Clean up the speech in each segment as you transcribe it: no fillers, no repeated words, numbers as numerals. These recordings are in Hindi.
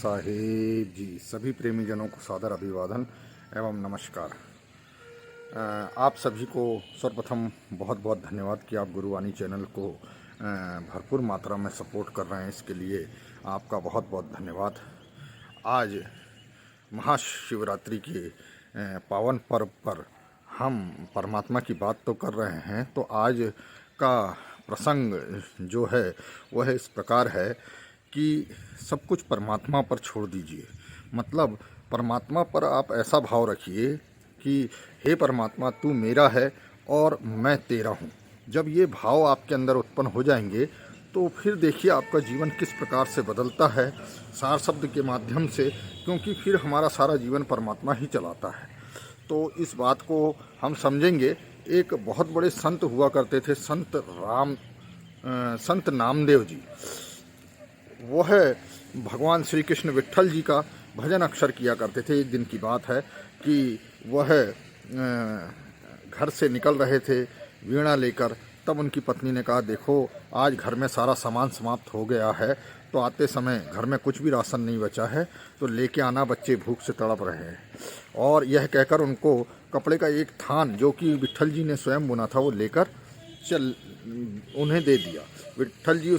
साहेब जी। सभी प्रेमी जनों को सादर अभिवादन एवं नमस्कार। आप सभी को सर्वप्रथम बहुत बहुत धन्यवाद कि आप गुरुवाणी चैनल को भरपूर मात्रा में सपोर्ट कर रहे हैं। इसके लिए आपका बहुत बहुत धन्यवाद। आज महाशिवरात्रि के पावन पर्व पर हम परमात्मा की बात तो कर रहे हैं, तो आज का प्रसंग जो है वह इस प्रकार है कि सब कुछ परमात्मा पर छोड़ दीजिए। मतलब परमात्मा पर आप ऐसा भाव रखिए कि हे परमात्मा, तू मेरा है और मैं तेरा हूँ। जब ये भाव आपके अंदर उत्पन्न हो जाएंगे तो फिर देखिए आपका जीवन किस प्रकार से बदलता है, सार शब्द के माध्यम से, क्योंकि फिर हमारा सारा जीवन परमात्मा ही चलाता है। तो इस बात को हम समझेंगे। एक बहुत बड़े संत हुआ करते थे, संत नामदेव जी। वह भगवान श्री कृष्ण विट्ठल जी का भजन अक्सर किया करते थे। एक दिन की बात है कि वह घर से निकल रहे थे वीणा लेकर। तब उनकी पत्नी ने कहा, देखो आज घर में सारा सामान समाप्त हो गया है, तो आते समय घर में कुछ भी राशन नहीं बचा है, तो लेके आना, बच्चे भूख से तड़प रहे हैं। और यह कहकर उनको कपड़े का एक थान जो कि विट्ठल जी ने स्वयं बुना था वो लेकर उन्हें दे दिया। विट्ठल जी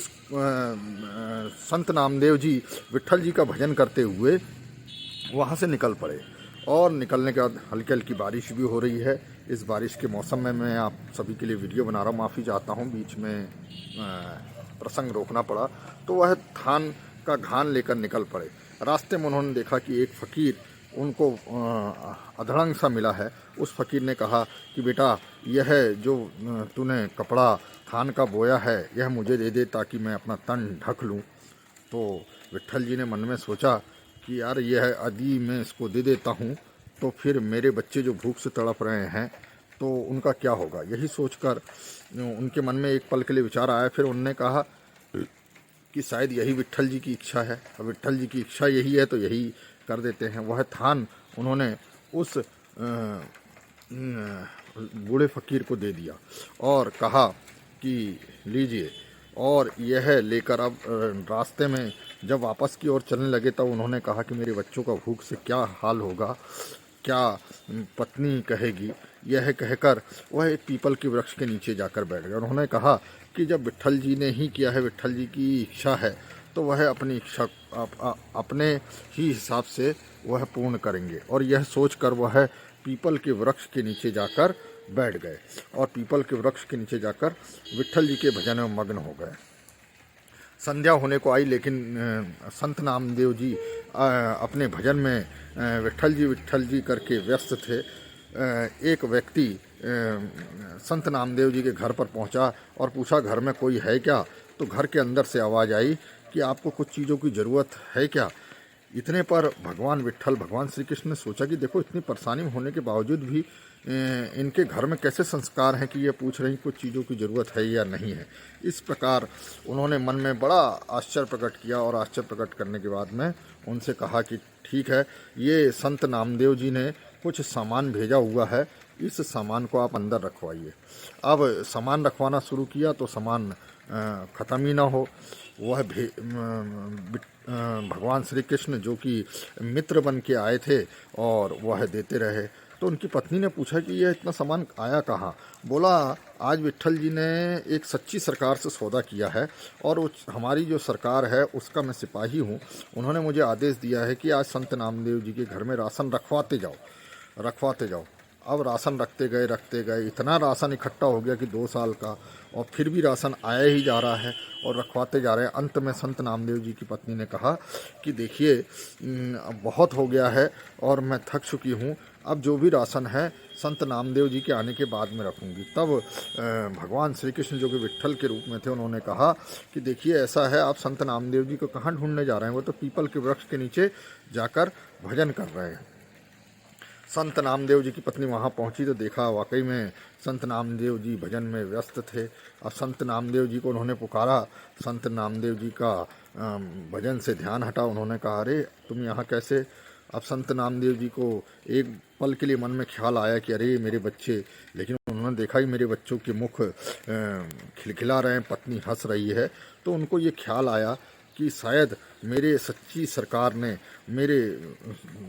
संत नामदेव जी विट्ठल जी का भजन करते हुए वहाँ से निकल पड़े। और निकलने के बाद हल्की हल्की बारिश भी हो रही है। इस बारिश के मौसम में मैं आप सभी के लिए वीडियो बना रहा हूँ, माफ़ी चाहता हूँ, बीच में प्रसंग रोकना पड़ा। तो वह थान का घान लेकर निकल पड़े। रास्ते में उन्होंने देखा कि एक फ़कीर उनको अधड़ंग सा मिला है। उस फ़कीर ने कहा कि बेटा, यह जो तूने कपड़ा थान का बोया है यह मुझे दे दे ताकि मैं अपना तन ढक लूँ। तो विट्ठल जी ने मन में सोचा कि यार यह यदि मैं इसको दे देता हूँ तो फिर मेरे बच्चे जो भूख से तड़प रहे हैं तो उनका क्या होगा। यही सोचकर उनके मन में एक पल के लिए विचार आया। फिर उन्होंने कहा कि शायद यही विट्ठल जी की इच्छा है, और विट्ठल जी की इच्छा यही है तो यही कर देते हैं। वह थान उन्होंने उस बूढ़े फ़कीर को दे दिया और कहा कि लीजिए। और यह लेकर अब रास्ते में जब वापस की ओर चलने लगे तब उन्होंने कहा कि मेरे बच्चों का भूख से क्या हाल होगा, क्या पत्नी कहेगी। यह कहकर वह एक पीपल के वृक्ष के नीचे जाकर बैठ गए। उन्होंने कहा कि जब विट्ठल जी ने ही किया है, विट्ठल जी की इच्छा है, तो वह अपनी इच्छा अपने ही हिसाब से वह पूर्ण करेंगे। और यह सोचकर वह पीपल के वृक्ष के नीचे जाकर बैठ गए और पीपल के वृक्ष के नीचे जाकर विट्ठल जी के भजन में मग्न हो गए। संध्या होने को आई, लेकिन संत नामदेव जी अपने भजन में विट्ठल जी करके व्यस्त थे। एक व्यक्ति संत नामदेव जी के घर पर पहुंचा और पूछा, घर में कोई है क्या। तो घर के अंदर से आवाज़ आई कि आपको कुछ चीज़ों की ज़रूरत है क्या। इतने पर भगवान श्री कृष्ण ने सोचा कि देखो, इतनी परेशानी होने के बावजूद भी इनके घर में कैसे संस्कार हैं कि ये पूछ रही कुछ चीज़ों की ज़रूरत है या नहीं है। इस प्रकार उन्होंने मन में बड़ा आश्चर्य प्रकट किया और आश्चर्य प्रकट करने के बाद में उनसे कहा कि ठीक है, ये संत नामदेव जी ने कुछ सामान भेजा हुआ है, इस सामान को आप अंदर रखवाइए। अब सामान रखवाना शुरू किया तो सामान ख़त्म ही ना हो। वह भगवान श्री कृष्ण जो कि मित्र बन के आए थे और वह देते रहे। तो उनकी पत्नी ने पूछा कि यह इतना सामान आया कहाँ। बोला, आज विट्ठल जी ने एक सच्ची सरकार से सौदा किया है और हमारी जो सरकार है उसका मैं सिपाही हूँ। उन्होंने मुझे आदेश दिया है कि आज संत नामदेव जी के घर में राशन रखवाते जाओ। अब राशन रखते गए, इतना राशन इकट्ठा हो गया कि 2 साल का, और फिर भी राशन आया ही जा रहा है और रखवाते जा रहे हैं। अंत में संत नामदेव जी की पत्नी ने कहा कि देखिए, अब बहुत हो गया है और मैं थक चुकी हूँ, अब जो भी राशन है संत नामदेव जी के आने के बाद में रखूँगी। तब भगवान श्री कृष्ण जो कि विट्ठल के रूप में थे, उन्होंने कहा कि देखिए, ऐसा है, आप संत नामदेव जी को कहाँ ढूंढने जा रहे हैं, वो तो पीपल के वृक्ष के नीचे जाकर भजन कर रहे हैं। संत नामदेव जी की पत्नी वहाँ पहुँची तो देखा वाकई में संत नामदेव जी भजन में व्यस्त थे। और संत नामदेव जी को उन्होंने पुकारा। संत नामदेव जी का भजन से ध्यान हटा। उन्होंने कहा, अरे तुम यहाँ कैसे। अब संत नामदेव जी को एक पल के लिए मन में ख्याल आया कि अरे मेरे बच्चे, लेकिन उन्होंने देखा ही मेरे बच्चों के मुख खिलखिला रहे हैं, पत्नी हंस रही है। तो उनको ये ख्याल आया कि शायद मेरे सच्ची सरकार ने, मेरे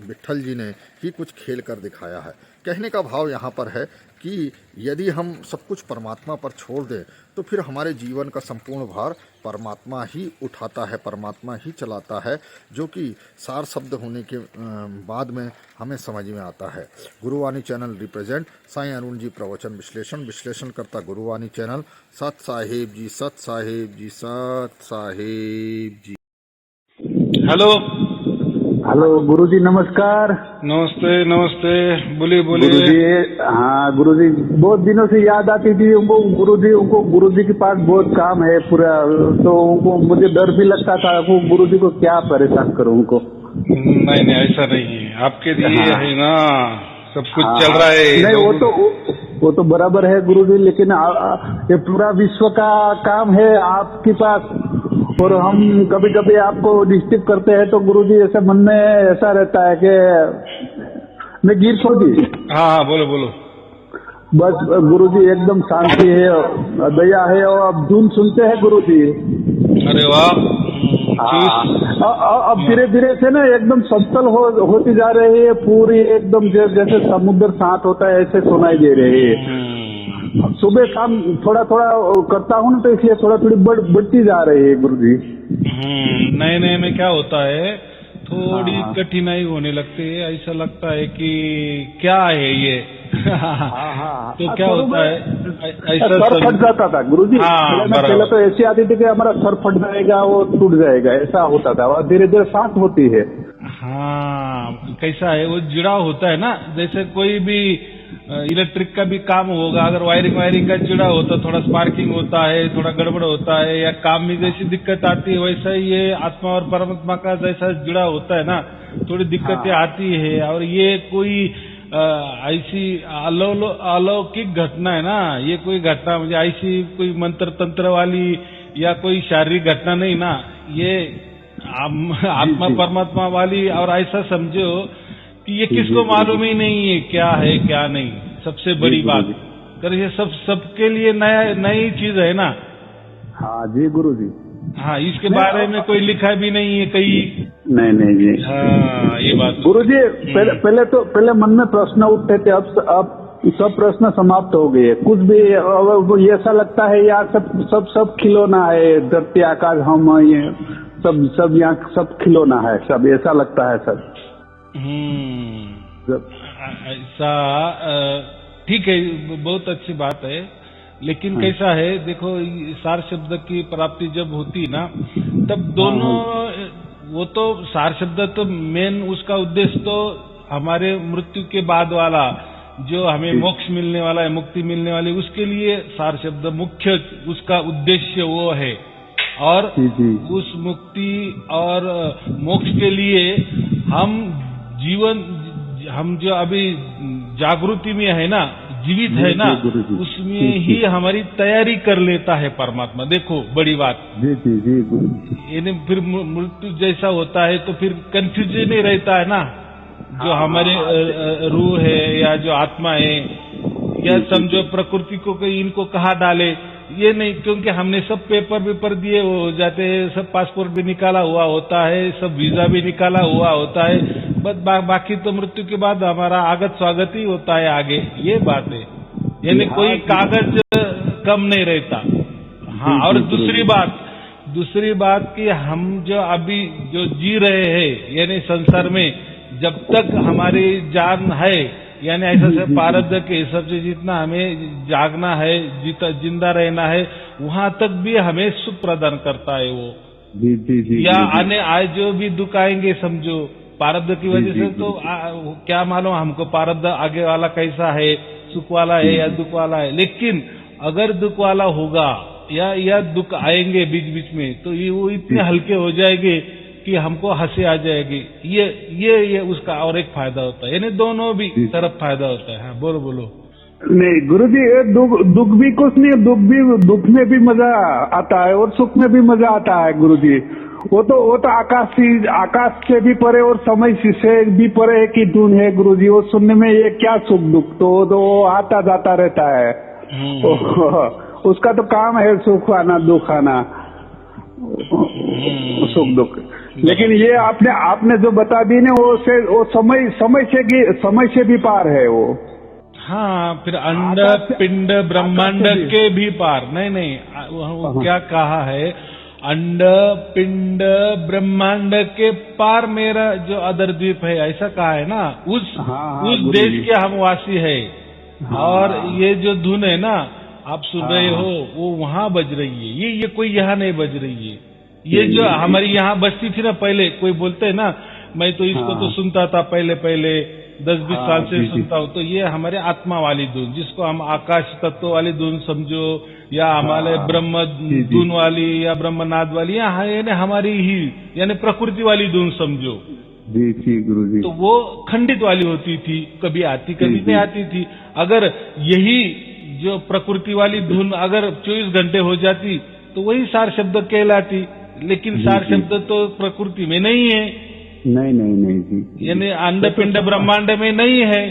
विट्ठल जी ने ही कुछ खेल कर दिखाया है। कहने का भाव यहाँ पर है कि यदि हम सब कुछ परमात्मा पर छोड़ दें तो फिर हमारे जीवन का संपूर्ण भार परमात्मा ही उठाता है, परमात्मा ही चलाता है, जो कि सार शब्द होने के बाद में हमें समझ में आता है। गुरुवाणी चैनल रिप्रेजेंट साईं अरुण जी प्रवचन विश्लेषण करता गुरुवाणी चैनल। सत साहेब जी, सत साहेब जी, सत साहेब जी। हेलो हेलो गुरुजी, नमस्कार। नमस्ते नमस्ते, बोलिए बोलिए। गुरुजी, हाँ गुरुजी, बहुत दिनों से याद आती थी उनको। गुरुजी के पास बहुत काम है पूरा, तो उनको मुझे डर भी लगता था वो गुरुजी को क्या परेशान करूं उनको। नहीं नहीं, ऐसा नहीं है, आपके लिए हाँ, है ना, सब कुछ हाँ, चल रहा है। नहीं वो तो बराबर है गुरुजी, लेकिन ये पूरा विश्व का काम है आपके पास, और हम कभी कभी आपको डिस्टर्ब करते हैं तो गुरुजी ऐसा मन में ऐसा रहता है कि मैं गिर छोड़ी। हाँ हाँ, बोलो बोलो। बस गुरुजी एकदम शांति है, दया है, और अब धुन सुनते हैं गुरुजी। अरे वाह। अब धीरे धीरे से ना एकदम समतल होती जा रही है पूरी, एकदम जैसे समुद्र शांत होता है ऐसे सुनाई दे रही है। सुबह शाम थोड़ा थोड़ा करता हूँ ना, तो इसलिए थोड़ा थोड़ी बढ़ती जा रही है गुरुजी। नए नए में क्या होता है, थोड़ी कठिनाई होने लगती है, ऐसा लगता है कि क्या है ये। तो क्या होता है, ऐसा सर फट जाता था गुरुजी। पहले तो ऐसी आती थी कि हमारा सर फट जाएगा, वो टूट जाएगा, ऐसा होता था, और धीरे धीरे शांत होती है। हाँ, कैसा है वो जुड़ाव होता है ना, जैसे कोई भी इलेक्ट्रिक का भी काम होगा, अगर वायरिंग का जुड़ा होता, थोड़ा स्पार्किंग होता है, थोड़ा गड़बड़ होता है, या काम में जैसी दिक्कत आती है, वैसा ही ये आत्मा और परमात्मा का जैसा जुड़ा होता है ना, थोड़ी दिक्कतें आती है। और ये कोई ऐसी अलौकिक घटना है ना, ये कोई घटना मुझे ऐसी कोई मंत्र तंत्र वाली या कोई शारीरिक घटना नहीं ना, ये आत्मा परमात्मा वाली। और ऐसा समझो कि ये किसको मालूम ही नहीं है क्या है क्या नहीं, सबसे बड़ी बात कर, ये सबके लिए नई चीज है ना। हाँ जी गुरुजी। हाँ, इसके बारे में कोई लिखा भी नहीं है कहीं। नहीं जी। हाँ, ये बात गुरुजी, पहले मन में प्रश्न उठते थे, अब सब प्रश्न समाप्त हो गए। कुछ भी ऐसा लगता है यार, सब खिलौना है, धरती आकाश हम ये सब यहाँ सब खिलौना है, सब ऐसा लगता है सर। ऐसा ठीक है, बहुत अच्छी बात है, लेकिन कैसा है देखो, सार शब्द की प्राप्ति जब होती ना, तब दोनों, वो तो सार शब्द तो मेन उसका उद्देश्य तो हमारे मृत्यु के बाद वाला जो हमें मोक्ष मिलने वाला है, मुक्ति मिलने वाली, उसके लिए सार शब्द मुख्य उसका उद्देश्य वो है। और उस मुक्ति और मोक्ष के लिए हम जो अभी जागृति में है ना, जीवित है ना, उसमें ही हमारी तैयारी कर लेता है परमात्मा। देखो बड़ी बात। यानी फिर मृत्यु जैसा होता है तो फिर कंफ्यूजन नहीं रहता है ना, जो हमारे रूह है या जो आत्मा है, या समझो प्रकृति को इनको कहाँ डाले, ये नहीं, क्योंकि हमने सब पेपर दिए हो जाते हैं, सब पासपोर्ट भी निकाला हुआ होता है, सब वीजा भी निकाला हुआ होता है, बस बाकी तो मृत्यु के बाद हमारा आगत स्वागत ही होता है आगे, ये बात है। यानी कोई कागज कम नहीं रहता। हाँ, और दूसरी बात कि हम जो अभी जो जी रहे हैं, यानी संसार में जब तक हमारी जान है, यानी ऐसा से प्रारब्ध के हिसाब से जितना हमें जागना है, जिंदा रहना है, वहां तक भी हमें सुख प्रदान करता है वो। या आने जो भी दुख आएंगे, समझो प्रारब्ध की वजह से, तो क्या मालूम हमको प्रारब्ध आगे वाला कैसा है, सुख वाला है या दुख वाला है। लेकिन अगर दुख वाला होगा या दुख आएंगे बीच बीच में, तो वो इतने हल्के हो जाएंगे कि हमको हंसी आ जाएगी। ये उसका और एक फायदा होता है, यानी दोनों भी तरफ फायदा होता है। हाँ, बोलो। नहीं गुरुजी, दुख भी कुछ नहीं, दुख में भी मजा आता है और सुख में भी मजा आता है गुरुजी। वो तो आकाश से भी परे और समय से भी परे की धुन है गुरुजी। वो सुनने में ये क्या सुख दुख तो आता जाता रहता है। उसका तो काम है सुख आना दुख आना, सुख दुख। लेकिन ये आपने जो बता दी ना वो समय से भी पार है वो। हाँ, फिर अंड पिंड ब्रह्मांड के भी पार। नहीं, वो क्या कहा है, अंड पिंड ब्रह्मांड के पार मेरा जो अदर द्वीप है, ऐसा कहा है ना। उस देश के हम वासी है। और ये जो धुन है ना आप सुन रहे हो, वो वहां बज रही है। ये कोई यहाँ नहीं बज रही है। ये जो हमारी यहाँ बजती थी ना पहले, कोई बोलते है ना, मैं तो इसको तो सुनता था पहले 10-20 साल से सुनता हूँ। तो ये हमारे आत्मा वाली धुन, जिसको हम आकाश तत्व वाली धुन समझो, या हमारे ब्रह्म धुन वाली या ब्रह्मनाद वाली, या हमारी ही यानी प्रकृति वाली धुन समझो। जी गुरु जी। तो वो खंडित वाली होती थी, कभी आती कभी नहीं आती थी। अगर यही जो प्रकृति वाली धुन अगर 24 घंटे हो जाती तो वही सार शब्द कहलाती। लेकिन सार शब्द तो प्रकृति में नहीं है। नहीं जी। यानी अंड पिंड ब्रह्मांड में नहीं है।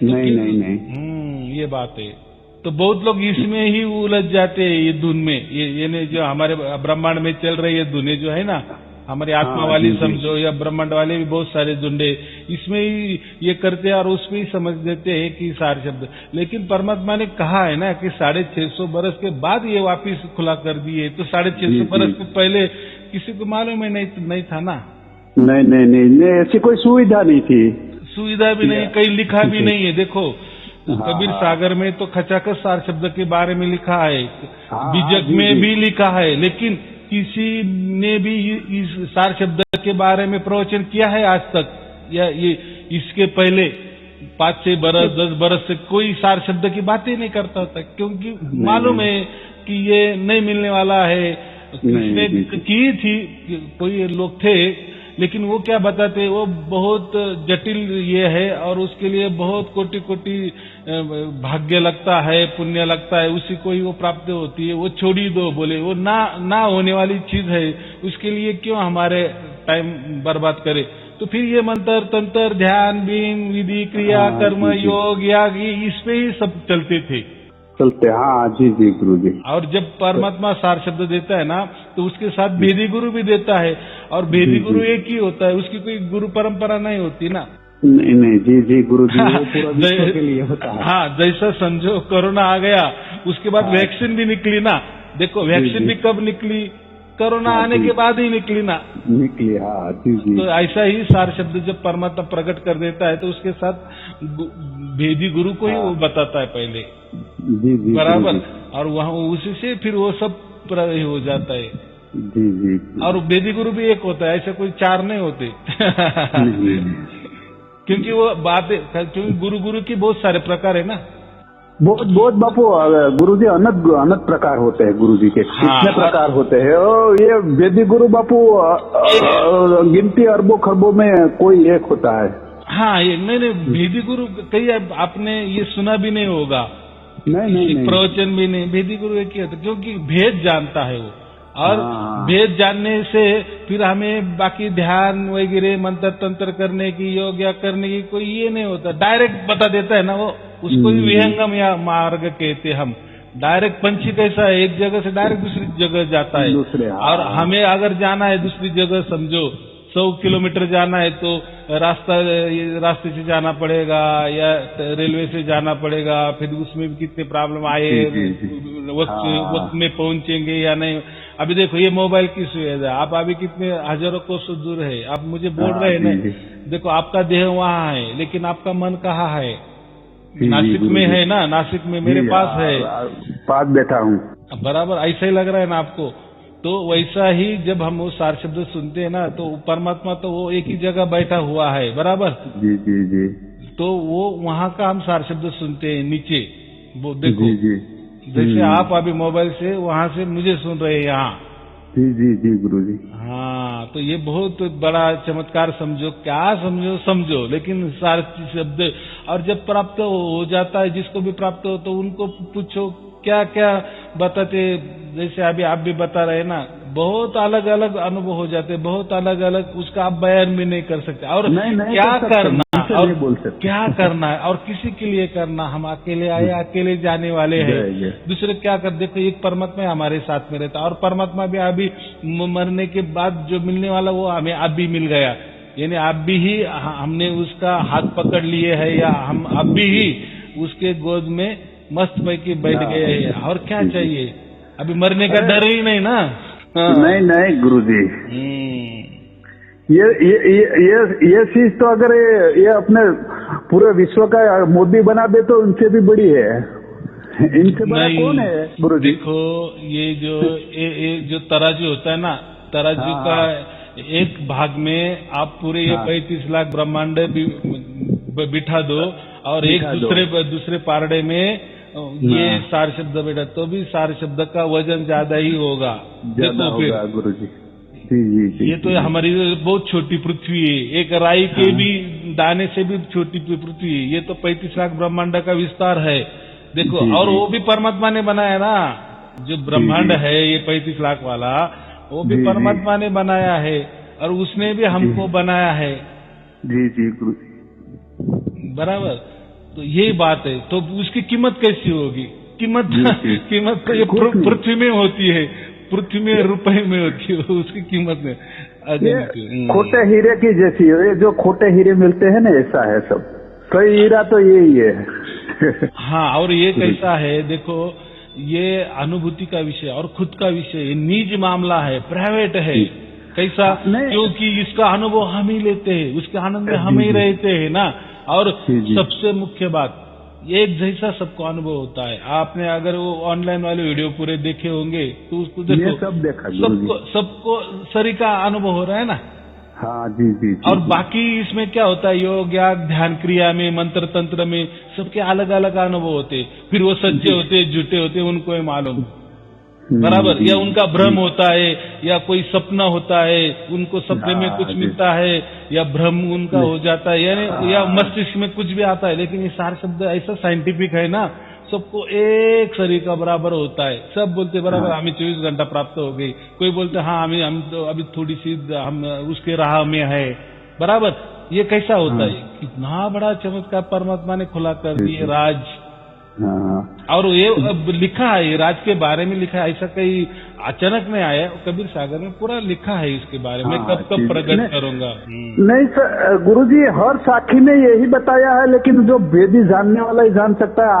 नहीं। ये बात है। तो बहुत लोग इसमें ही उलझ जाते हैं, ये धुन में। यानी जो हमारे ब्रह्मांड में चल रही है धुनें जो है ना, हमारी आत्मा वाली समझो या ब्रह्मांड वाले भी बहुत सारे धुंडे इसमें ही ये करते हैं और उसमें ही समझ देते हैं कि सार शब्द। लेकिन परमात्मा ने कहा है ना कि 650 बरस के बाद ये वापिस खुला कर दिए। तो 650 बरस के पहले किसी को मालूम है नहीं था ना। नहीं, ऐसी कोई सुविधा नहीं थी। सुविधा भी नहीं, कहीं लिखा भी नहीं है। देखो कबीर सागर में तो खचाखच सार शब्द के बारे में लिखा है, बीजक में भी लिखा है, लेकिन किसी ने भी इस सार शब्द के बारे में प्रवचन किया है आज तक? या ये इसके पहले 5-6 बरस 10 बरस से कोई सार शब्द की बात ही नहीं करता था, क्योंकि मालूम है कि ये नहीं मिलने वाला है। किसने की थी, कोई लोग थे, लेकिन वो क्या बताते, वो बहुत जटिल ये है और उसके लिए बहुत कोटि भाग्य लगता है, पुण्य लगता है, उसी को ही वो प्राप्त होती है। वो छोड़ी दो, बोले वो ना होने वाली चीज है, उसके लिए क्यों हमारे टाइम बर्बाद करे। तो फिर ये मंत्र तंत्र ध्यान बीन विधि क्रिया कर्म योग याग इस पे ही सब चलते थे। हाँ जी गुरु जी। और जब परमात्मा सार शब्द देता है ना, तो उसके साथ भेदी गुरु भी देता है। और भेदी गुरु एक ही होता है, उसकी कोई गुरु परंपरा नहीं होती ना। नहीं जी गुरु जी, वो पूरा विश्व के लिए होता है। हाँ, जैसा समझो कोरोना आ गया, उसके बाद वैक्सीन भी निकली ना। देखो वैक्सीन भी कब निकली, कोरोना आने के बाद ही निकली ना। निकली, हाँ जी। तो ऐसा ही सार शब्द जब परमात्मा प्रकट कर देता है, तो उसके साथ भेदी गुरु को ही वो बताता है पहले। जी बराबर। और वहाँ उसी से फिर वो सब हो जाता है। जी। और वेदी गुरु भी एक होता है, ऐसे कोई 4 नहीं होते। क्योंकि वो बातें, क्योंकि गुरु की बहुत सारे प्रकार है ना। बहुत बापू गुरु जी अनंत प्रकार होते हैं गुरु जी के। कितने प्रकार होते हैं। ये वेदी गुरु बापू गिनती अरबों खरबों में कोई एक होता है। हाँ, ये नहीं भेदी गुरु कई आपने ये सुना भी नहीं होगा। नहीं। प्रवचन भी नहीं। भेदी गुरु एक ही होता, क्योंकि भेद जानता है वो। और भेद जानने से फिर हमें बाकी ध्यान वगैरह मंत्र तंत्र करने की, योगा करने की कोई ये नहीं होता। डायरेक्ट बता देता है ना वो, उसको ही विहंगम या मार्ग कहते हम। डायरेक्ट पंछी कैसा है, एक जगह से डायरेक्ट दूसरी जगह जाता है। और हमें अगर जाना है दूसरी जगह, समझो 100 किलोमीटर जाना है, तो रास्ते से जाना पड़ेगा या रेलवे से जाना पड़ेगा। फिर उसमें भी कितने प्रॉब्लम आए, वक्त में पहुंचेंगे या नहीं। अभी देखो ये मोबाइल की सुविधा, आप अभी कितने हजारों कोसों दूर है, आप मुझे बोल रहे हैं ना। देखो आपका देह वहाँ है, लेकिन आपका मन कहाँ है? नासिक में है ना। नासिक में मेरे पास है, पास बैठा हूँ। बराबर ऐसा ही लग रहा है ना आपको। तो वैसा ही जब हम वो सार शब्द सुनते हैं ना, तो परमात्मा तो वो एक ही जगह बैठा हुआ है, बराबर। जी। तो वो वहाँ का हम सार शब्द सुनते हैं नीचे। वो देखो जैसे आप अभी मोबाइल से वहाँ से मुझे सुन रहे हैं यहाँ। जी गुरु जी। हाँ, तो ये बहुत बड़ा चमत्कार समझो, क्या समझो, लेकिन सार शब्द। और जब प्राप्त हो जाता है, जिसको भी प्राप्त हो, तो उनको पूछो क्या क्या बताते। जैसे अभी आप भी बता रहे हैं ना, बहुत अलग अलग अनुभव हो जाते, बहुत अलग अलग, उसका आप बयान भी नहीं कर सकते। और क्या करना से और नहीं बोल सकते। क्या करना है और किसी के लिए करना, हम अकेले आए अकेले जाने वाले हैं, दूसरे क्या कर। देखो एक परमात्मा हमारे साथ में रहता और परमात्मा भी अभी मरने के बाद जो मिलने वाला वो हमें अब भी मिल गया, यानी अब भी ही हमने उसका हाथ पकड़ लिए है या हम अब भी ही उसके गोद में मस्त पैकी बैठ गए हैं। और क्या चाहिए, अभी मरने का डर ही नहीं ना। नहीं नहीं गुरुजी, ये चीज तो अगर ये अपने पूरे विश्व का मोदी बना दे तो उनसे भी बड़ी है। इनसे बड़ा कौन है गुरुजी? देखो ये जो तराजू होता है ना, तराजू का एक भाग में आप पूरे ये 35 लाख ब्रह्मांड बिठा दो और एक दूसरे पारडे में ये सार शब्द बैठा तो भी सार शब्द का वजन ज्यादा ही होगा। ज्यादा होगा गुरुजी। जी। ये तो हमारी बहुत छोटी पृथ्वी है, एक राई के भी दाने से भी छोटी पृथ्वी है। ये तो 35 लाख ब्रह्मांड का विस्तार है। देखो और वो भी परमात्मा ने बनाया ना, जो ब्रह्मांड है ये 35 लाख वाला वो भी परमात्मा ने बनाया है और उसने भी हमको बनाया है। जी गुरुजी, बराबर। तो यही बात है, तो उसकी कीमत कैसी होगी? कीमत तो ये पृथ्वी में होती है, पृथ्वी में रुपए में होती है, उसकी कीमत में खोटे हीरे की जैसी है। ये जो खोटे हीरे मिलते हैं ना, ऐसा है सब। सही हीरा तो यही है। हाँ, और ये कैसा है देखो, ये अनुभूति का विषय और खुद का विषय, ये निज मामला है, प्राइवेट है। कैसा? क्योंकि इसका अनुभव हम ही लेते हैं, उसके आनंद में हम ही रहते हैं ना। और सबसे मुख्य बात, एक जैसा सबको अनुभव होता है। आपने अगर वो ऑनलाइन वाले वीडियो पूरे देखे होंगे तो उसको देखो, ये सब देखा, सबको शरीर का अनुभव हो रहा है ना। हाँ जी। और बाकी इसमें क्या होता है, योग या ध्यान क्रिया में, मंत्र तंत्र में सबके अलग अलग अनुभव होते, फिर वो सच्चे होते झूठे होते उनको ही मालूम। बराबर। या उनका भ्रम होता है या कोई सपना होता है, उनको सपने में कुछ मिलता है या भ्रम उनका हो जाता है, यानी या मस्तिष्क में कुछ भी आता है। लेकिन ये सार शब्द ऐसा साइंटिफिक है ना, सबको एक शरीर का बराबर होता है। सब बोलते बराबर हमें 24 घंटा प्राप्त हो गई, कोई बोलते हाँ हम तो अभी थोड़ी सी हम उसके राह में है। बराबर। ये कैसा होता है? कितना बड़ा चमत्कार परमात्मा ने खुला कर दिए राज। और ये अब लिखा है, ये राज के बारे में लिखा है, ऐसा कहीं अचानक नहीं आया, कबीर सागर में पूरा लिखा है इसके बारे में। कब प्रकट करूंगा? नहीं सर गुरुजी, हर साखी ने यही बताया है, लेकिन जो वेदी जानने वाला ही जान सकता है।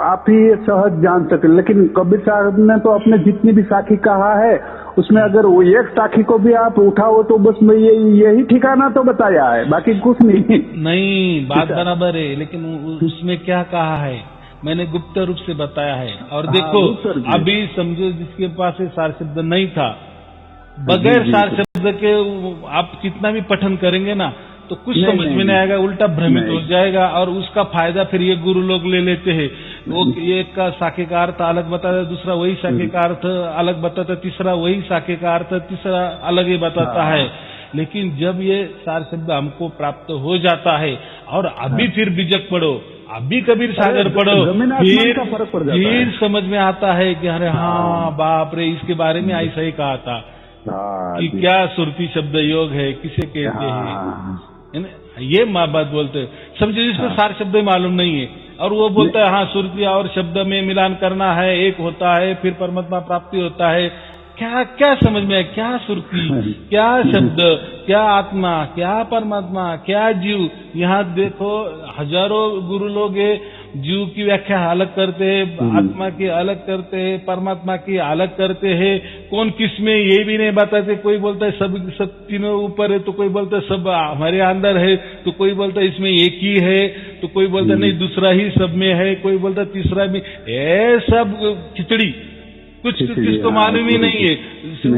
आप ही ये सहज जान सकते, लेकिन कबीर साहब ने तो अपने जितनी भी साखी कहा है उसमें अगर वो एक साखी को भी आप उठाओ तो बस में यही ठिकाना तो बताया है, बाकी कुछ नहीं। बात बराबर है, लेकिन उसमें क्या कहा है मैंने गुप्त रूप से बताया है। और देखो अभी समझो जिसके पास सार शब्द नहीं था, बगैर सार शब्द के आप कितना भी पठन करेंगे ना तो कुछ समझ में नहीं आएगा, उल्टा भ्रमित हो जाएगा। और उसका फायदा फिर ये गुरु लोग ले लेते हैं। वो एक का साके का अर्थ अलग बताता है, दूसरा वही साके का अर्थ अलग बताता है, तीसरा वही साके का अर्थ तीसरा अलग ही बताता है। लेकिन जब ये सार शब्द हमको प्राप्त हो जाता है और अभी फिर बीजक पढ़ो, अभी कबीर सागर पढ़ो, फिर समझ में आता है कि अरे हाँ बाप रे, इसके बारे में ऐसा ही कहा था कि क्या सुरती शब्द योग है, किसे कहते हैं। ये माँ बात बोलते हैं, समझो जिसको सार शब्द मालूम नहीं है और वो बोलता है हाँ सुरती और शब्द में मिलान करना है, एक होता है, फिर परमात्मा प्राप्ति होता है। क्या समझ में है? क्या सुरती, क्या शब्द, क्या आत्मा, क्या परमात्मा, क्या जीव? यहाँ देखो हजारों गुरु लोग जीव की व्याख्या अलग करते हैं, आत्मा की अलग करते हैं, परमात्मा की अलग करते हैं। कौन किस में ये भी नहीं बताते। कोई बोलता है सब तीनों ऊपर है, तो कोई बोलता है सब हमारे अंदर है, तो कोई बोलता है इसमें एक ही है, तो कोई बोलता है नहीं दूसरा ही सब में है, कोई बोलता है तीसरा में। ये सब खिचड़ी, कुछ किसको मालूम ही नहीं है।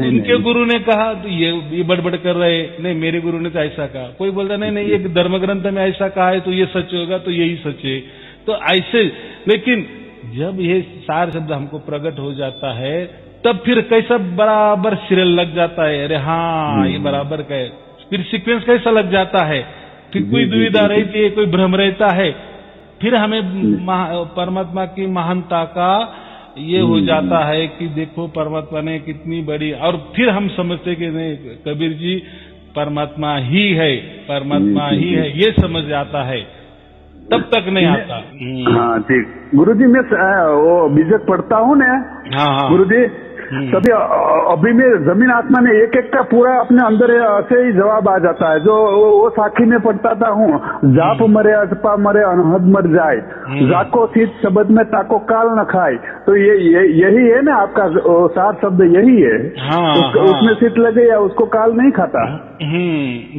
उनके गुरु ने कहा तो ये बड़बड़ कर रहे, नहीं मेरे गुरु ने तो ऐसा कहा। कोई बोलता नहीं ये धर्म ग्रंथ में ऐसा कहा है तो ये सच होगा, तो यही सच है। तो ऐसे, लेकिन जब ये सार शब्द हमको प्रकट हो जाता है तब फिर कैसा बराबर सिरल लग जाता है। अरे हाँ ये बराबर का है, फिर सीक्वेंस कैसा लग जाता है। फिर कोई दुविधा रहती है, कोई भ्रम रहता है, फिर हमें परमात्मा की महानता का ये हो जाता है कि देखो परमात्मा ने कितनी बड़ी। और फिर हम समझते कि नहीं कबीर जी परमात्मा ही है, परमात्मा ही है, ये समझ आता है, तब तक नहीं आता। हाँ ठीक। गुरुजी मैं वो बीजक पढ़ता हूँ ना। हाँ गुरुजी तभी अभी में जमीन आसमान ने एक एक का पूरा अपने अंदर ऐसे ही जवाब आ जाता है। जो वो साखी में पढ़ता था हूँ, जाप मरे अजपा मरे अनहद मर जाए, जाको सीत शब्द में ताको काल न खाए। तो यही है ना आपका सार शब्द, यही है। हाँ, उसमें सीत लगे या उसको काल नहीं खाता।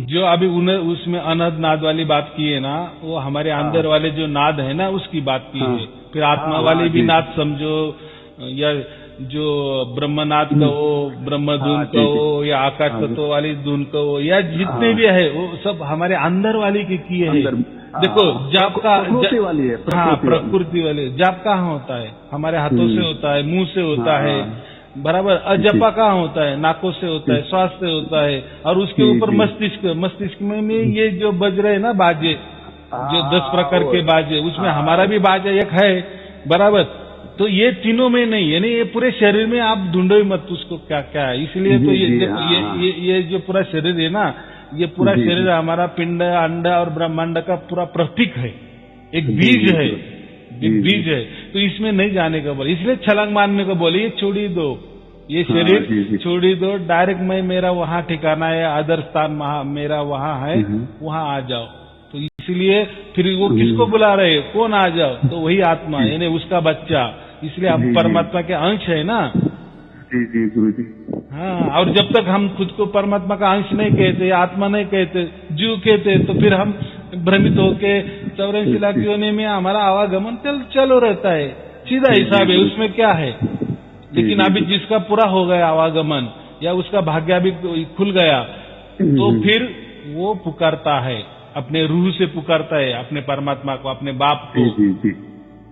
जो अभी उसमें अनहद नाद वाली बात की है ना, वो हमारे अंदर वाले जो नाद है ना उसकी बात की है। फिर आत्मा वाले भी नाद समझो, या जो ब्रह्मनाद कहो, ब्रह्मधुन कहो, या आकाश तत्व वाली धुन कहो, या जितने भी है वो सब हमारे अंदर वाली के किए हैं। देखो जाप का प्रकृति वाली है। हाँ, प्रकृति वाली। जाप कहाँ होता है? हमारे हाथों से होता है, मुंह से होता है, बराबर। अजपा कहाँ होता है? नाकों से होता है, श्वास से होता है। और उसके ऊपर मस्तिष्क में ये जो बज रहे ना बाजे, जो 10 प्रकार के बाजे, उसमें हमारा भी बाजा एक है, बराबर। तो ये तीनों में नहीं, यानी ये पूरे शरीर में आप ढूंढो ही मत उसको क्या क्या है। इसलिए तो ये जो पूरा शरीर है ना, ये पूरा शरीर हमारा पिंड, अंड और ब्रह्मांड का पूरा प्रतीक है, एक बीज है, एक बीज है। तो इसमें नहीं जाने का बोले, इसलिए छलांग मारने को बोले, ये छोड़ी दो, ये शरीर छोड़ी दो, डायरेक्ट मैं मेरा वहाँ ठिकाना है, आदर स्थान मेरा वहाँ है, वहाँ आ जाओ। तो इसलिए फिर वो किसको बुला रहे, कौन आ जाओ? तो वही आत्मा, यानी उसका बच्चा। इसलिए आप परमात्मा के अंश है ना। जी गुरु जी। हाँ, और जब तक हम खुद को परमात्मा का अंश नहीं कहते, आत्मा नहीं कहते, जीव कहते, तो फिर हम भ्रमित होके 84 लाख योनि में हमारा आवागमन चलो रहता है। सीधा हिसाब है, उसमें क्या है। लेकिन अभी जिसका पूरा हो गया आवागमन, या उसका भाग्य अभी खुल गया, तो फिर वो पुकारता है, अपने रूह से पुकारता है अपने परमात्मा को, अपने बाप को।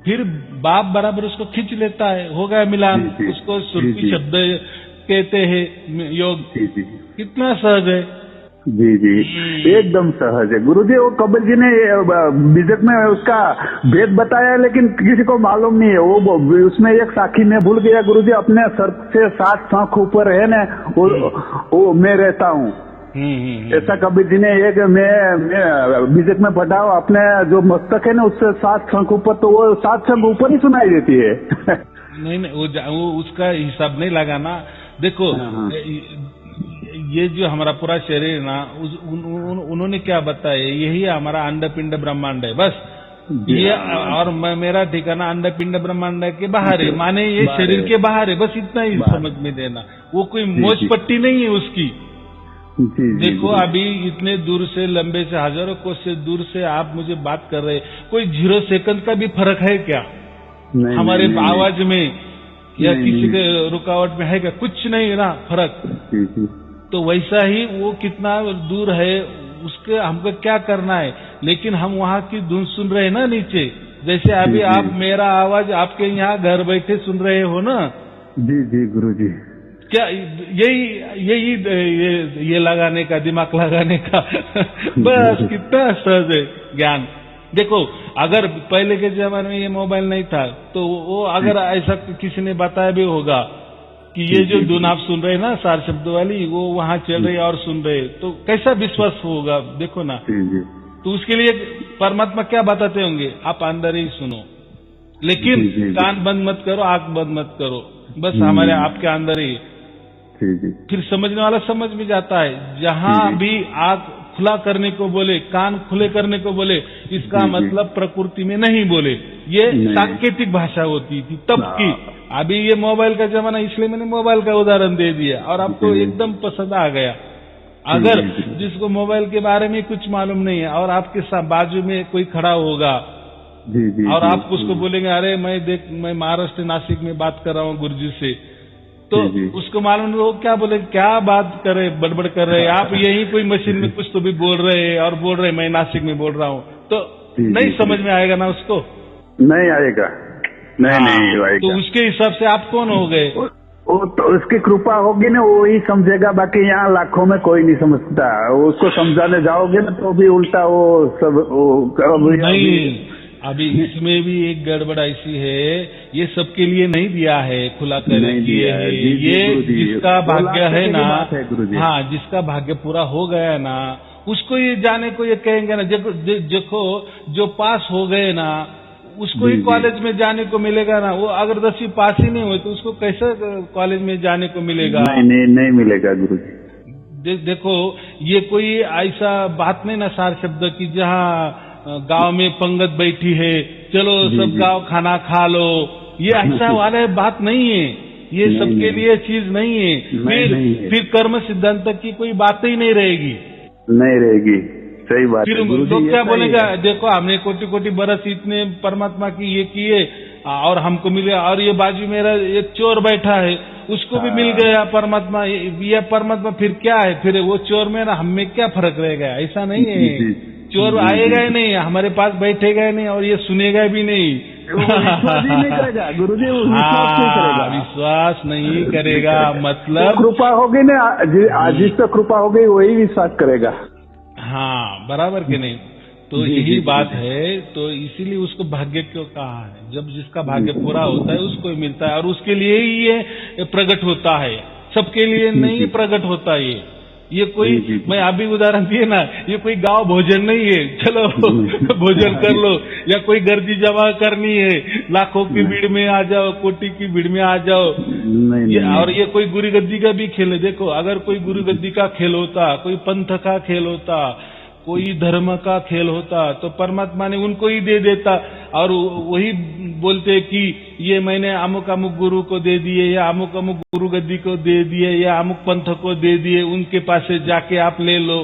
फिर बाप बराबर उसको खींच लेता है, हो गया मिलान। उसको सुरती शब्द कहते हैं योग। कितना सहज है। जी एकदम सहज है गुरुजी। वो कबीर जी ने बीजक में उसका भेद बताया, लेकिन किसी को मालूम नहीं है। वो उसमें एक साखी में भूल गया गुरुजी, अपने सर से 7 सांख ऊपर है ना, वो मैं रहता हूँ। ऐसा कबीर जी ने एक मैं बीजक में पढ़ा, अपने जो मस्तक है ना उससे 7 शंख ऊपर, तो वो 7 शंख ऊपर ही सुनाई देती है। नहीं वो उसका हिसाब नहीं लगाना। देखो ये जो हमारा पूरा शरीर ना, उन्होंने क्या बताया, यही हमारा अंड पिंड ब्रह्मांड है, बस ये। और मेरा ठिकाना अंड पिंड ब्रह्मांड के बाहर है, माने ये शरीर के बाहर है, बस इतना ही समझ में देना। वो कोई मोज पट्टी नहीं है उसकी। देखो अभी इतने दूर से, लंबे से, हजारों कोस से दूर से आप मुझे बात कर रहे, कोई 0 सेकंड का भी फर्क है क्या हमारे आवाज में, या किसी के रुकावट में है क्या? कुछ नहीं ना फर्क। तो वैसा ही वो कितना दूर है, उसके हमको क्या करना है। लेकिन हम वहाँ की धुन सुन रहे हैं ना नीचे, जैसे अभी आप मेरा आवाज आपके यहाँ घर बैठे सुन रहे हो ना। जी गुरुजी। क्या यही ये लगाने का, दिमाग लगाने का बस कितना सहज है ज्ञान। देखो अगर पहले के जमाने में ये मोबाइल नहीं था, तो वो अगर ऐसा किसी ने बताया भी होगा कि ये जो धुन आप सुन रहे हैं ना, सार शब्द वाली, वो वहाँ चल रही है और सुन रहे, तो कैसा विश्वास होगा? देखो ना। तो उसके लिए परमात्मा क्या बताते होंगे, आप अंदर ही सुनो, लेकिन कान बंद मत करो, आंख बंद मत करो, बस हमारे आपके अंदर ही। फिर समझने वाला समझ में जाता है। जहां भी आंख खुला करने को बोले, कान खुले करने को बोले, इसका मतलब प्रकृति में नहीं बोले, ये सांकेतिक भाषा होती थी तब की। अभी ये मोबाइल का जमाना, इसलिए मैंने मोबाइल का उदाहरण दे दिया और आपको एकदम पसंद आ गया। अगर जिसको मोबाइल के बारे में कुछ मालूम नहीं है और आपके बाजू में कोई खड़ा होगा और आप उसको बोलेंगे, अरे मैं महाराष्ट्र नासिक में बात कर रहा हूँ गुरुजी से, तो उसको मालूम नहीं, वो क्या बोले, क्या बात करे, बड़बड़ कर रहे, आप यही कोई मशीन में कुछ तो भी बोल रहे हैं और बोल रहे मैं नासिक में बोल रहा हूँ, तो नहीं समझ में आएगा ना उसको। नहीं आएगा, नहीं आएगा। तो उसके हिसाब से आप कौन हो गए? वो तो उसकी कृपा होगी ना, वो ही समझेगा, बाकी यहाँ लाखों में कोई नहीं समझता। उसको समझाने जाओगे ना तो भी उल्टा वो सब नहीं। अभी इसमें भी एक गड़बड़ ऐसी है ये सबके लिए नहीं दिया है, खुला कर नहीं दिया है। जी, जी, ये गुरुजी, जिसका वो भाग्य लाख है की ना, बात है, गुरुजी। हाँ, जिसका भाग्य पूरा हो गया ना, उसको ये जाने को ये कहेंगे ना। देखो जो पास हो गए ना, उसको जी, ही जी। कॉलेज में जाने को मिलेगा ना। वो अगर 10वीं पास ही नहीं हुए तो उसको कैसे कॉलेज में जाने को मिलेगा? नहीं मिलेगा गुरुजी। देखो, ये कोई ऐसा बात नहीं ना सार शब्द की जहाँ गांव में पंगत बैठी है, चलो जी, सब जी। गांव खाना खा लो, ये ऐसा वाला बात नहीं है। ये नहीं, सबके नहीं। लिए चीज नहीं है। नहीं है। फिर कर्म सिद्धांत की कोई बात ही नहीं रहेगी। नहीं रहेगी, सही बात फिर है गुरुजी, लोग ये क्या सही बोलेगा, है। देखो हमने कोटि कोटि बरस इतने परमात्मा की ये किए और हमको मिले, और ये बाजू मेरा एक चोर बैठा है, उसको भी मिल गया परमात्मा। ये परमात्मा फिर क्या है? फिर वो चोर में ना हम में क्या फर्क रहेगा? ऐसा नहीं है। जी, चोर जी, आएगा जी। ही नहीं, हमारे पास बैठेगा ही नहीं, और ये सुनेगा भी नहीं। वो विश्वास ही नहीं करेगा गुरुजी, वो विश्वास नहीं करेगा। विश्वास नहीं करेगा तो मतलब। कृपा होगी ना, जिस पर कृपा होगी वही विश्वास करेगा। हाँ, बराबर के नहीं। तो जी, यही जी, बात जी। है। तो इसीलिए उसको भाग्य क्यों कहा है? जब जिसका भाग्य पूरा होता है उसको ही मिलता है, और उसके लिए ही ये प्रकट होता है, सबके लिए जी, नहीं जी। प्रकट होता ये कोई, जी, जी, जी। मैं अभी उदाहरण दिए ना, ये कोई गांव भोजन नहीं है, चलो भोजन कर लो, या कोई गर्दी जमा करनी है, लाखों की भीड़ में आ जाओ, कोटि की भीड़ में आ जाओ। नहीं, और ये कोई गुरु गद्दी का भी खेल है। देखो, अगर कोई गुरु गद्दी का खेल होता, कोई पंथ का खेल होता, कोई धर्म का खेल होता, तो परमात्मा ने उनको ही दे देता, और वही बोलते कि ये मैंने अमुक अमुक गुरु को दे दिए, या अमुक अमुक गुरु गद्दी को दे दिए, या अमुक पंथ को दे दिए, उनके पास से जाके आप ले लो,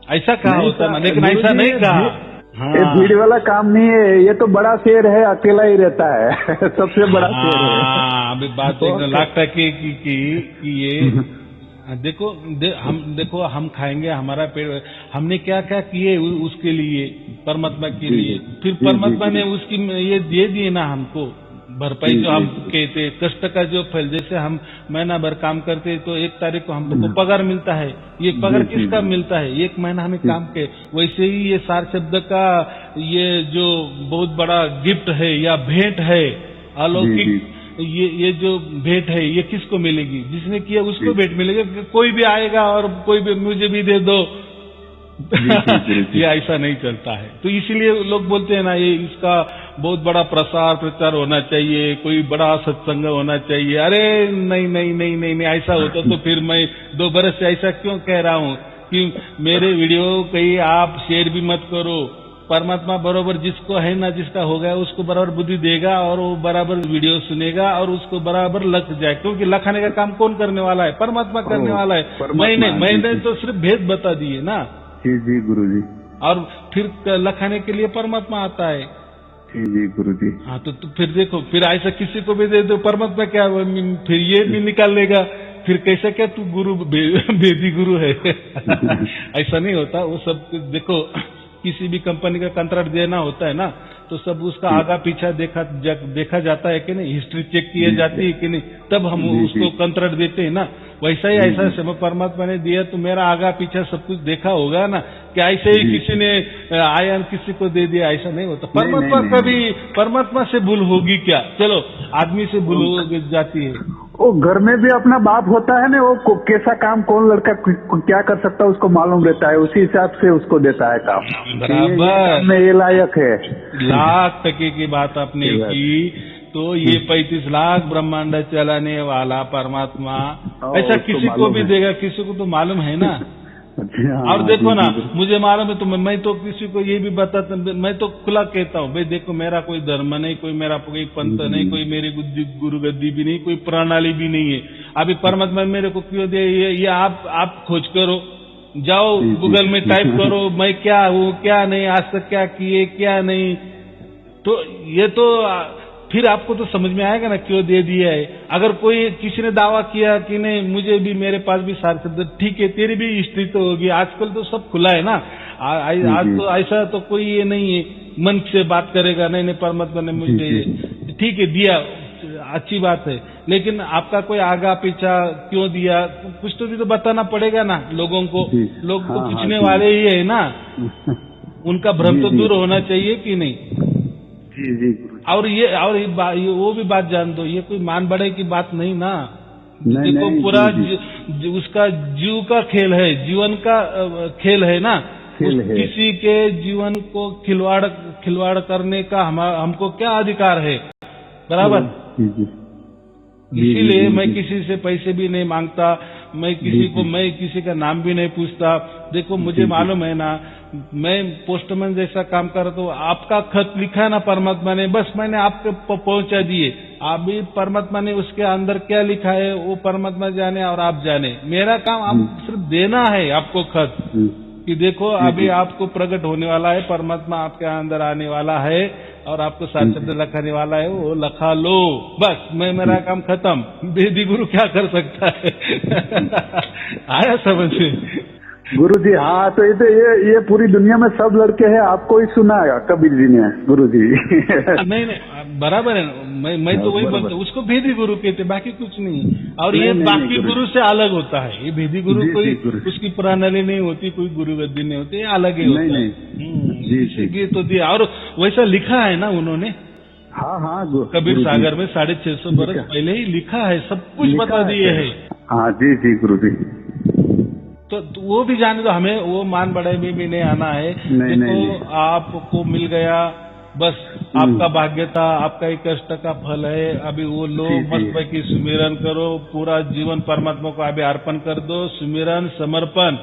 ऐसा कहा होता ना। लेकिन ऐसा नहीं कहा। ये भीड़ वाला काम नहीं है, ये तो बड़ा शेर है, अकेला ही रहता है सबसे बड़ा शेर है। अभी बात एकदम लाख टके की ये देखो हम खाएंगे, हमारा पेट, हमने क्या क्या किए उसके लिए, परमात्मा के लिए। फिर परमात्मा ने उसकी ये दे दिए ना हमको भरपाई, जो हम कहते कष्ट का जो फल। जैसे हम महीना भर काम करते तो 1 तारीख को हमको पगार मिलता है। ये पगार किसका मिलता है? 1 महीना हमें काम के। वैसे ही ये सार शब्द का ये जो बहुत बड़ा गिफ्ट है या भेंट है, अलौकिक, ये जो भेंट है, ये किसको मिलेगी? जिसने किया उसको भेंट मिलेगी। कोई भी आएगा और कोई भी मुझे भी दे दो, ये ऐसा नहीं चलता है। तो इसीलिए लोग बोलते हैं ना, ये इसका बहुत बड़ा प्रसार प्रचार होना चाहिए, कोई बड़ा सत्संग होना चाहिए। अरे नहीं नहीं नहीं नहीं नहीं, ऐसा होता तो फिर मैं 2 बरस से ऐसा क्यों कह रहा हूँ कि मेरे वीडियो कहीं आप शेयर भी मत करो। परमात्मा बराबर जिसको है ना, जिसका हो गया उसको बराबर बुद्धि देगा, और वो बराबर वीडियो सुनेगा, और उसको बराबर लग जाए। क्योंकि लखाने का काम कौन करने वाला है? परमात्मा करने वाला है। मैंने तो सिर्फ भेद बता दिए ना। जी गुरुजी। और फिर लखाने के लिए परमात्मा आता है। जी गुरुजी। हाँ, तो फिर देखो, फिर ऐसा किसी को भी दे दो, परमात्मा क्या फिर ये भी निकाल लेगा। फिर कैसे क्या तू गुरु भेदी गुरु है? ऐसा नहीं होता। वो सब देखो, किसी भी कंपनी का कंट्रैक्ट देना होता है ना, तो सब उसका आगा पीछा देखा जाता है कि नहीं, हिस्ट्री चेक की जाती है कि नहीं, तब हम उसको कंट्रैक्ट देते हैं ना। वैसा ही ऐसा समय परमात्मा ने दिया तो मेरा आगा पीछा सब कुछ देखा होगा ना, कि ऐसे ही किसी ने आया किसी को दे दिया, ऐसा नहीं होता। परमात्मा कभी, परमात्मा से भूल होगी क्या? चलो, आदमी से भूल हो जाती है। वो घर में भी अपना बाप होता है ना, वो कैसा काम कौन लड़का क्या कर सकता है उसको मालूम रहता है, उसी हिसाब से उसको देता है काम। बराबर, ये लायक है। लाख टके की बात आपने की। तो ये 35 लाख ब्रह्मांड चलाने वाला परमात्मा ऐसा किसी को भी देगा, किसी को तो मालूम है ना। और देखो ना, मुझे मालूम है तो मैं तो किसी को ये भी बताता, मैं तो खुला कहता हूँ, भाई देखो मेरा कोई धर्म नहीं, कोई मेरा कोई पंथ नहीं, कोई मेरी गुरु गद्दी भी नहीं, कोई प्रणाली भी नहीं है। अभी परमात्मा मेरे को क्यों दे, ये आप खोज करो, जाओ गूगल में टाइप करो, मैं क्या हूँ क्या नहीं, आज तक क्या किए क्या नहीं। तो ये तो फिर आपको तो समझ में आएगा ना क्यों दे दिया है। अगर कोई किसी ने दावा किया कि नहीं मुझे भी, मेरे पास भी सारे शब्द, ठीक है तेरी भी हिस्ट्री तो होगी, आजकल तो सब खुला है ना। आज तो ऐसा तो कोई ये नहीं है मन से बात करेगा, नहीं नहीं परमात्मा ने मुझे ठीक है दिया, अच्छी बात है, लेकिन आपका कोई आगा पीछा क्यों दिया, कुछ तो भी तो बताना पड़ेगा ना लोगों को। लोग तो पूछने वाले ही है ना, उनका भ्रम तो दूर होना चाहिए कि नहीं। जी जी गुरु और ये वो भी बात जान दो, ये कोई मान बढ़े की बात नहीं ना। नहीं, देखो नहीं, पूरा जी, उसका जीव का खेल है, जीवन का खेल है ना। खेल है। किसी के जीवन को खिलवाड़ करने का हमको क्या अधिकार है, बराबर। जी जी इसीलिए मैं किसी से पैसे भी नहीं मांगता, मैं किसी का नाम भी नहीं पूछता। देखो मुझे मालूम है ना, मैं पोस्टमैन जैसा काम कर रहा हूँ, आपका खत लिखा है ना परमात्मा ने, बस मैंने आपको पहुंचा दिए। अभी परमात्मा ने उसके अंदर क्या लिखा है वो परमात्मा जाने और आप जाने। मेरा काम आप सिर्फ देना है आपको खत, कि देखो अभी आपको प्रकट होने वाला है, परमात्मा आपके अंदर आने वाला है और आपको सात शब्द लखाने वाला है, वो लखा लो, बस मेरा काम खत्म। वेदी गुरु क्या कर सकता है? आया समझ में? गुरु जी। हाँ, तो ये पूरी दुनिया में सब लड़के हैं, आपको ही सुना है कबीर जी ने गुरु जी। नहीं, बराबर है। मैं तो वही बोलता हूँ, उसको भेदी गुरु कहते, बाकी कुछ नहीं। और ये बाकी गुरु से अलग होता है। ये भेदी गुरु कोई उसकी प्रणाली नहीं होती, कोई गुरु गद्दी नहीं होती, ये अलग ही होता है। जी तो दिया, और वैसा लिखा है ना उन्होंने। हाँ कबीर सागर में 650 बरस पहले ही लिखा है, सब कुछ बता दिए है। हाँ जी गुरु जी। तो वो भी जाने दो, हमें वो मान बढ़ाई में भी नहीं आना है। देखो आपको मिल गया, बस आपका भाग्य था, आपका ही कष्ट का फल है। अभी वो लो, मस्त की सुमिरन करो, पूरा जीवन परमात्मा को अभी अर्पण कर दो, सुमिरन समर्पण,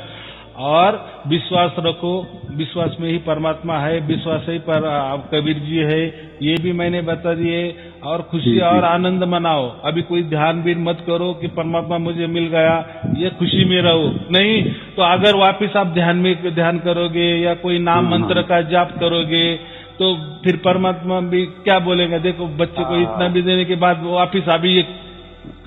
और विश्वास रखो। विश्वास में ही परमात्मा है, विश्वास ही पर कबीर जी है, ये भी मैंने बता दिए। और खुशी और आनंद मनाओ। अभी कोई ध्यान भी मत करो कि परमात्मा मुझे मिल गया, ये खुशी में रहो। नहीं तो अगर वापिस आप ध्यान करोगे या कोई नाम मंत्र का जाप करोगे, तो फिर परमात्मा भी क्या बोलेगा? देखो बच्चे को इतना भी देने के बाद वो वापिस अभी ये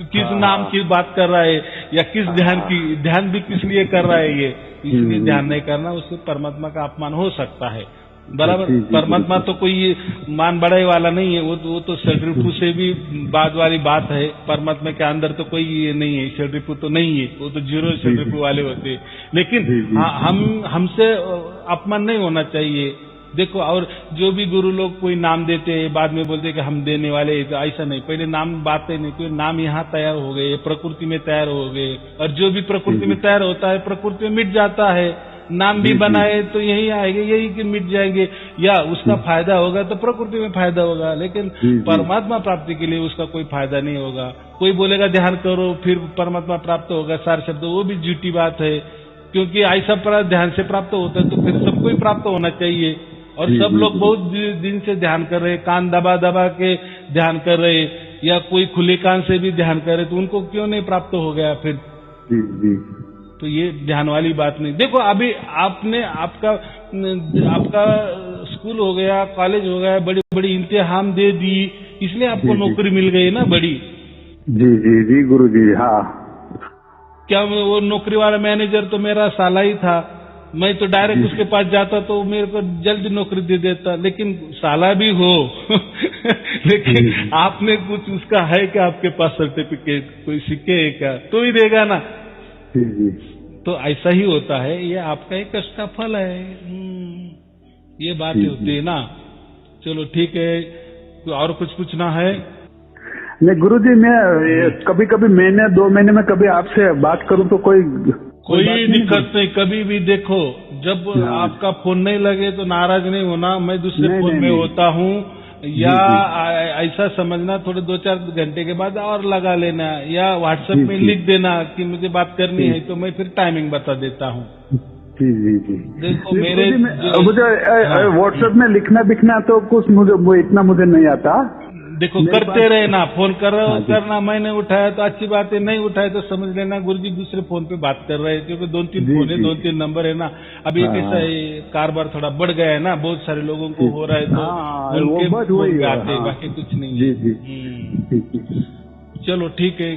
किस नाम की बात कर रहा है, या किस ध्यान भी किस लिए कर रहा है, ये इसलिए ध्यान नहीं करना, उससे परमात्मा का अपमान हो सकता है, बराबर। परमात्मा तो कोई मान बढ़ाई वाला नहीं है, वो तो षड्रिपु से भी बाद वाली बात है। परमात्मा के अंदर तो कोई ये नहीं है, षड्रिपु तो नहीं है, वो तो जीरो षड्रिपु वाले होते हैं। लेकिन हमसे अपमान नहीं होना चाहिए। देखो, और जो भी गुरु लोग कोई नाम देते हैं, बाद में बोलते हैं कि हम देने वाले, तो ऐसा नहीं। पहले नाम बातें नहीं, कोई नाम यहाँ तैयार हो गए, प्रकृति में तैयार हो गए, और जो भी प्रकृति में तैयार होता है प्रकृति में मिट जाता है। नाम भी बनाए तो यही आएंगे, यही कि मिट जाएंगे, या उसका फायदा होगा तो प्रकृति में फायदा होगा, लेकिन परमात्मा प्राप्ति के लिए उसका कोई फायदा नहीं होगा। कोई बोलेगा ध्यान करो फिर परमात्मा प्राप्त होगा, सार शब्द, वो भी झूठी बात है। क्योंकि ऐसा ध्यान से प्राप्त होता है तो फिर सबको ही प्राप्त होना चाहिए। और सब लोग बहुत दिन से ध्यान कर रहे, कान दबा दबा के ध्यान कर रहे, या कोई खुले कान से भी ध्यान कर रहे, तो उनको क्यों नहीं प्राप्त हो गया फिर? तो ये ध्यान वाली बात नहीं। देखो अभी आपने आपका स्कूल हो गया, कॉलेज हो गया, बड़ी बड़ी इम्तिहान दे दी, इसलिए आपको नौकरी मिल गई ना बड़ी। जी गुरु जी। हाँ, क्या वो नौकरी वाला मैनेजर तो मेरा साला ही था, मैं तो डायरेक्ट उसके पास जाता तो मेरे को जल्दी नौकरी दे देता। लेकिन साला भी हो लेकिन आपने कुछ उसका है क्या आपके पास सर्टिफिकेट, कोई सिक्के है क्या, तो ही देगा ना। तो ऐसा ही होता है, ये आपका एक कष्ट का फल है। ये बात होती है ना। चलो ठीक है, तो और कुछ पूछना है? नहीं गुरु जी, मैं कभी कभी महीने 2 महीने में कभी आपसे बात करूं तो कोई दिक्कत नहीं। कभी भी देखो, जब आपका फोन नहीं लगे तो नाराज नहीं होना, मैं दूसरे फोन में होता हूँ, या ऐसा समझना थोड़े 2-4 घंटे के बाद और लगा लेना, या व्हाट्सएप में लिख देना कि मुझे बात करनी है, तो मैं फिर टाइमिंग बता देता हूँ। जी। देखो मेरे मुझे व्हाट्सएप में लिखना बिखना तो कुछ इतना मुझे नहीं आता। देखो करते रहे ना, फोन करना, मैंने उठाया तो अच्छी बात है, नहीं उठाया तो समझ लेना गुरुजी दूसरे फोन पे बात कर रहे हैं, क्योंकि 2-3 फोन है, 2-3 नंबर है ना। अभी कैसा है, कारोबार थोड़ा बढ़ गया है ना, बहुत सारे लोगों को हो रहा है, तो उनके फोन पे आते, बाकी कुछ नहीं है। चलो ठीक है।